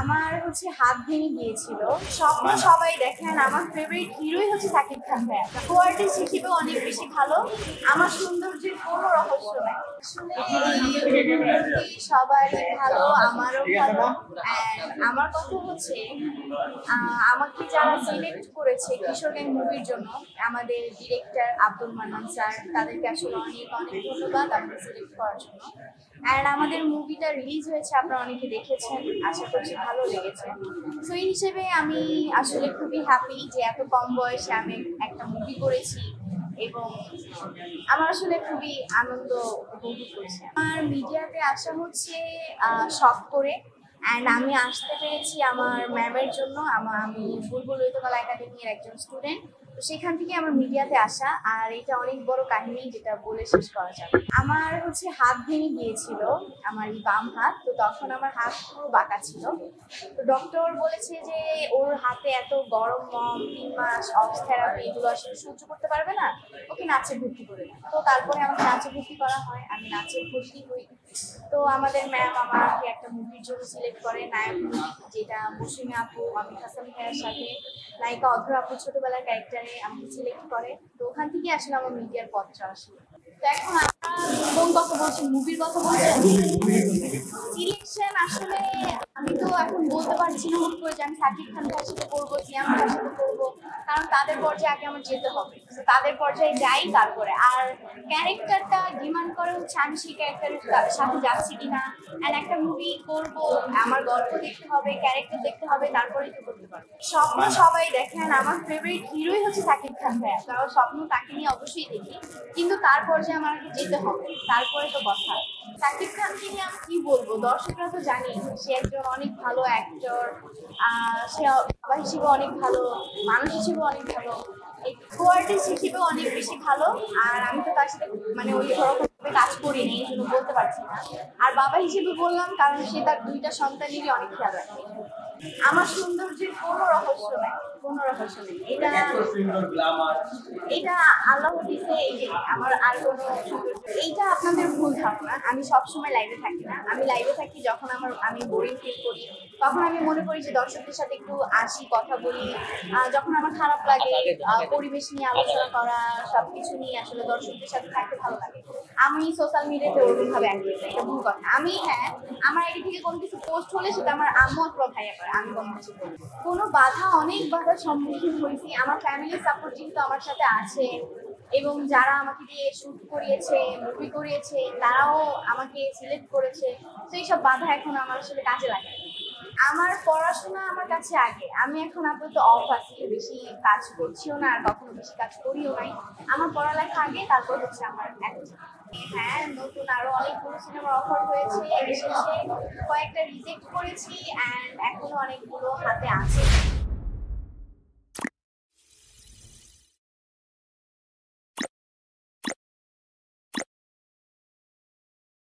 আমার হাত ভেঙে গিয়েছিল। স্বপ্ন সবাই দেখেন, আমার ফেভারিট হিরোই শাকিব খান ভাইয়া। কো-আর্টিস্ট হিসেবে অনেক বেশি ভালো। আমার সৌন্দর্যের কোনো রহস্য নাই। আসলে সবারই ভালো, আমারও ভালো। আমার কথা আমাকে যারা সিলেক্ট করেছে কিশোর গ্যাং মুভির জন্য, আমাদের ডিরেক্টর আব্দুল মান্নান স্যার, তাদেরকে আসলে অনেক অনেক ধন্যবাদ আমাকে সিলেক্ট করার জন্য। অ্যান্ড আমাদের মুভিটা রিলিজ হয়েছে, আপনারা অনেকে দেখেছেন, আশা করছি ভালো লেগেছে। সো এই হিসেবে আমি আসলে খুবই হ্যাপি যে এত কম বয়সে আমি একটা মুভি করেছি এবং আমার আসলে খুবই আনন্দ উপভোগ করছি। আমার মিডিয়াতে আসা শখ করে, অ্যান্ড আমি আসতে পেরেছি আমার ম্যামের জন্য। আমি বুলবুল ললিতকলা একাডেমির একজন স্টুডেন্ট, তো সেখান থেকে আমার মিডিয়াতে আসা। আর এটা অনেক বড় কাহিনী, যেটা বলে শেষ করা যাবে। আমার হাত ভেঙে গিয়েছিল, আমার এই বাম হাত। তো তখন আমার হাত পুরো বাঁকা ছিল। তো ডক্টর বলেছে যে ওর হাতে এত গরম 3 মাস অফ থেরাপি এগুলো আসলে সহ্য করতে পারবে না, ওকে নাচে ভর্তি করে দেয়। তো তারপরে আমাকে নাচে ভর্তি করা হয়, আমি নাচে ভর্তি হই। তো আমাদের ম্যাম আমাকে একটা মুভির জন্য সিলেক্ট করে, নায়ক মুভি, যেটা মৌসুমী আপু আমির হাসান ভাইয়ের সাথে নায়িকা অধরা আপু ছোটবেলার ক্যারেক্টারে আমাকে সিলেক্ট করে। তো ওখান থেকে আসলে আমার মিডিয়ার পথটা আসলো। তো এখন আপনারা কোন কথা বলছেন, মুভির কথা বলছেন? সিলেকশন আসলে আমি তো এখন বলতে পারছি না হুট করে যে আমি সাকিব খান ভাইয়ের সাথে করবো, সিয়াম ভাইয়ের সাথে করবো, কারণ তাদের পর্যায়ে আগে আমার যেতে হবে। তাদের পর্যায়ে যাই, তারপরে আর ক্যারেক্টারটা ডিমান্ড করে আমি সেই ক্যারেক্টারের সাথে যাচ্ছি কিনা। অ্যান্ড একটা মুভি করবো, আমার গল্প দেখতে হবে, ক্যারেক্টার দেখতে হবে, তারপরেই তো করতে পারবো। স্বপ্ন সবাই দেখেন, আমার ফেভারিট হিরোই সাকিব খান ভাইয়া, কারণ স্বপ্ন তাকে নিয়ে অবশ্যই দেখি, কিন্তু তার পর্যায়ে আমার যেতে হবে, তারপরে তো কথা। সাকিব খানকে নিয়ে আমি কি বলবো, দর্শকরা তো জানি সে একজন অনেক ভালো অ্যাক্টর, সে বাবা হিসেবে অনেক ভালো, মানুষ হিসেবে অনেক ভালো, কো-আর্টিস্ট হিসেবে অনেক বেশি ভালো। আর আমি তো তার সাথে ওই ওরকম কাজ করিনি, এই জন্য বলতে পারছি না। আর বাবা হিসেবে বললাম কারণ সে তার 2টা সন্তানেরই অনেক খেয়াল রাখে। আমার সৌন্দর্যের কোনো রহস্য নাই, কোনো রহস্য নেই। এটা আল্লাহ দিছে, আমার আর কোনো এইটা আপনাদের ভুল ধারণা। আমি সবসময় লাইভে থাকি না, আমি লাইভে থাকি যখন আমি বোরিং ফিল করি, তখন আমি মনে করি যে দর্শকদের সাথে একটু আসি, কথা বলি। যখন আমার খারাপ লাগে, পরিবেশ নিয়ে আলোচনা করা, সবকিছু নিয়ে আসলে দর্শকদের সাথে থাকতে ভালো লাগে। আমি সোশ্যাল মিডিয়াতে ওরকম ভাবে অ্যাক্টিভ, এটা ভুল কথা। আমি আমার আইডি থেকে কোনো কিছু পোস্ট হলে সেটা আমার আম্মু অথবা ভাইয়া করে, আমি কোনো কিছু করি। কোনো বাধা, অনেক বাধার সম্মুখীন হয়েছি। আমার ফ্যামিলি সাপোর্ট যেহেতু আমার সাথে আছে, এবং যারা আমাকে দিয়ে শুট করিয়েছে, মুভি করিয়েছে, তারাও আমাকে সিলেক্ট করেছে। তো এইসব বাধা এখন আমার আসলে কাজে লাগে। আমার পড়াশোনা আমার কাছে আগে। আমি এখন আপাতত অফ আছি, বেশি কাজ করছিও না, আর কখনো বেশি কাজ করিও নাই। আমার পড়ালেখা আগে, তারপর আমার এখন। হ্যাঁ, নতুন আরো অনেকগুলো সিনেমার অফার হয়েছে, শেষে কয়েকটা রিজেক্ট করেছি, অ্যান্ড এখনো অনেকগুলো হাতে আছে।